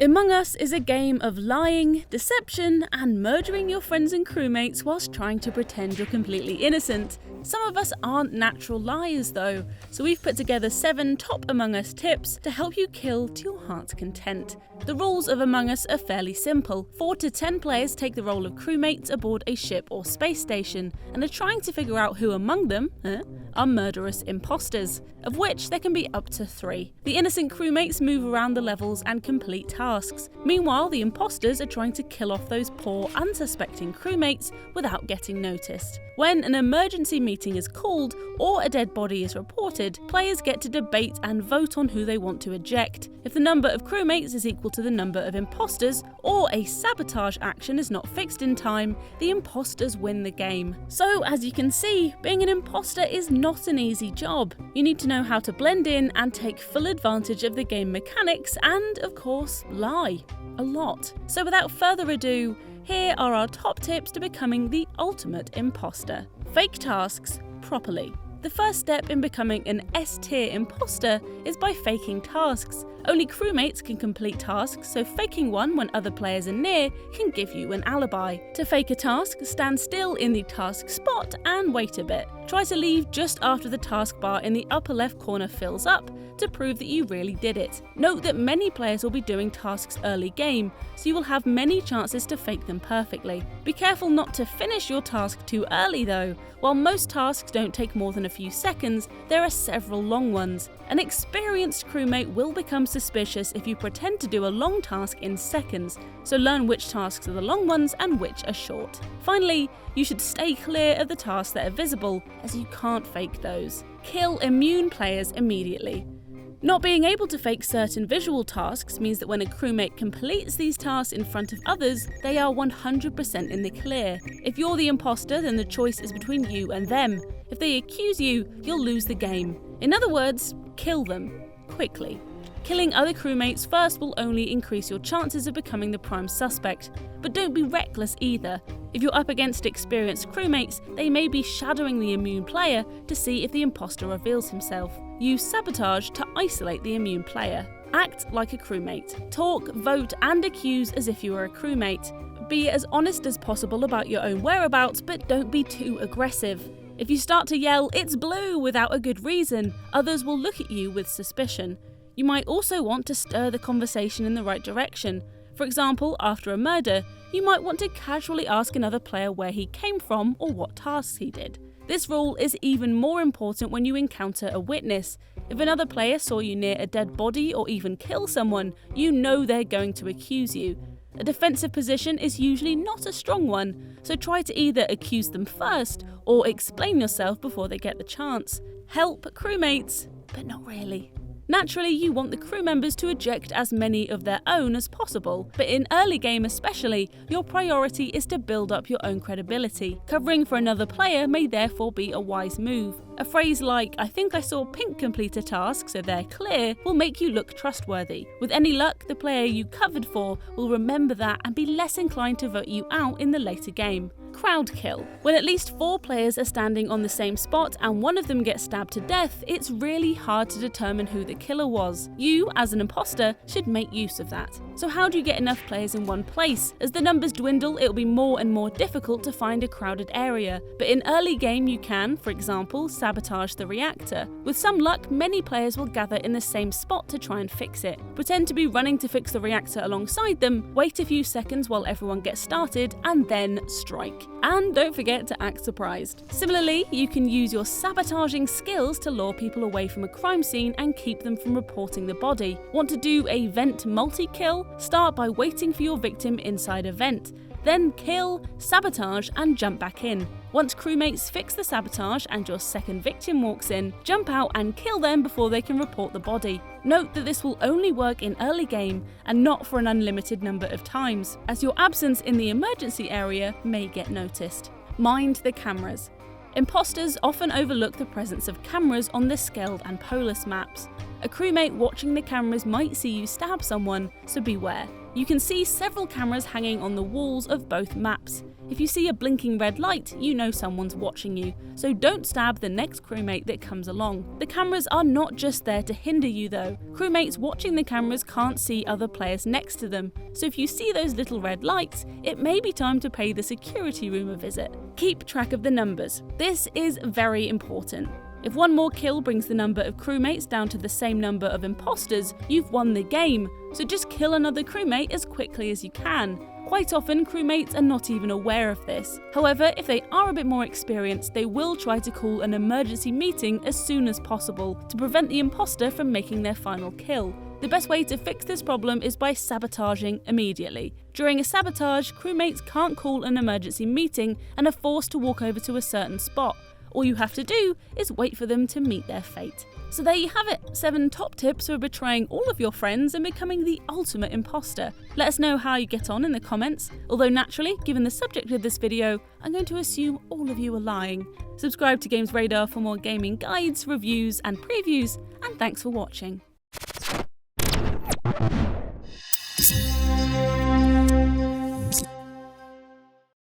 Among Us is a game of lying, deception, and murdering your friends and crewmates whilst trying to pretend you're completely innocent. Some of us aren't natural liars though, so we've put together 7 top Among Us tips to help you kill to your heart's content. The rules of Among Us are fairly simple. 4 to 10 players take the role of crewmates aboard a ship or space station and are trying to figure out who among them are murderous imposters, of which there can be up to 3. The innocent crewmates move around the levels and complete tasks. Meanwhile, the imposters are trying to kill off those poor, unsuspecting crewmates without getting noticed. When an emergency meeting is called or a dead body is reported, players get to debate and vote on who they want to eject. If the number of crewmates is equal to the number of imposters, or a sabotage action is not fixed in time, the imposters win the game. So, as you can see, being an imposter is not an easy job. You need to know how to blend in and take full advantage of the game mechanics and, of course, lie. A lot. So without further ado, here are our top tips to becoming the ultimate imposter. Fake tasks properly. The first step in becoming an S-tier imposter is by faking tasks. Only crewmates can complete tasks, so faking one when other players are near can give you an alibi. To fake a task, stand still in the task spot and wait a bit. Try to leave just after the taskbar in the upper left corner fills up to prove that you really did it. Note that many players will be doing tasks early game, so you will have many chances to fake them perfectly. Be careful not to finish your task too early though. While most tasks don't take more than a few seconds, there are several long ones. An experienced crewmate will become suspicious if you pretend to do a long task in seconds, so learn which tasks are the long ones and which are short. Finally, you should stay clear of the tasks that are visible, as you can't fake those. Kill immune players immediately. Not being able to fake certain visual tasks means that when a crewmate completes these tasks in front of others, they are 100% in the clear. If you're the imposter, then the choice is between you and them. If they accuse you, you'll lose the game. In other words, kill them. Quickly. Killing other crewmates first will only increase your chances of becoming the prime suspect. But don't be reckless either. If you're up against experienced crewmates, they may be shadowing the immune player to see if the imposter reveals himself. Use sabotage to isolate the immune player. Act like a crewmate. Talk, vote, and accuse as if you were a crewmate. Be as honest as possible about your own whereabouts, but don't be too aggressive. If you start to yell, "It's blue," without a good reason, others will look at you with suspicion. You might also want to stir the conversation in the right direction. For example, after a murder, you might want to casually ask another player where he came from or what tasks he did. This rule is even more important when you encounter a witness. If another player saw you near a dead body or even kill someone, you know they're going to accuse you. A defensive position is usually not a strong one, so try to either accuse them first or explain yourself before they get the chance. Help crewmates, but not really. Naturally, you want the crew members to eject as many of their own as possible, but in early game especially, your priority is to build up your own credibility. Covering for another player may therefore be a wise move. A phrase like, "I think I saw Pink complete a task, so they're clear," will make you look trustworthy. With any luck, the player you covered for will remember that and be less inclined to vote you out in the later game. Crowd kill. When at least 4 players are standing on the same spot and one of them gets stabbed to death, it's really hard to determine who the killer was. You, as an imposter, should make use of that. So how do you get enough players in one place? As the numbers dwindle, it'll be more and more difficult to find a crowded area. But in early game you can, for example, sabotage the reactor. With some luck, many players will gather in the same spot to try and fix it. Pretend to be running to fix the reactor alongside them, wait a few seconds while everyone gets started, and then strike. And don't forget to act surprised. Similarly, you can use your sabotaging skills to lure people away from a crime scene and keep them from reporting the body. Want to do a vent multi-kill? Start by waiting for your victim inside a vent. Then kill, sabotage, and jump back in. Once crewmates fix the sabotage and your second victim walks in, jump out and kill them before they can report the body. Note that this will only work in early game and not for an unlimited number of times, as your absence in the emergency area may get noticed. Mind the cameras. Imposters often overlook the presence of cameras on the Skeld and Polis maps. A crewmate watching the cameras might see you stab someone, so beware. You can see several cameras hanging on the walls of both maps. If you see a blinking red light, you know someone's watching you, so don't stab the next crewmate that comes along. The cameras are not just there to hinder you though. Crewmates watching the cameras can't see other players next to them, so if you see those little red lights, it may be time to pay the security room a visit. Keep track of the numbers. This is very important. If one more kill brings the number of crewmates down to the same number of imposters, you've won the game, so just kill another crewmate as quickly as you can. Quite often, crewmates are not even aware of this. However, if they are a bit more experienced, they will try to call an emergency meeting as soon as possible to prevent the imposter from making their final kill. The best way to fix this problem is by sabotaging immediately. During a sabotage, crewmates can't call an emergency meeting and are forced to walk over to a certain spot. All you have to do is wait for them to meet their fate. So there you have it, 7 top tips for betraying all of your friends and becoming the ultimate imposter. Let us know how you get on in the comments, although naturally, given the subject of this video, I'm going to assume all of you are lying. Subscribe to Games Radar for more gaming guides, reviews and previews, and thanks for watching.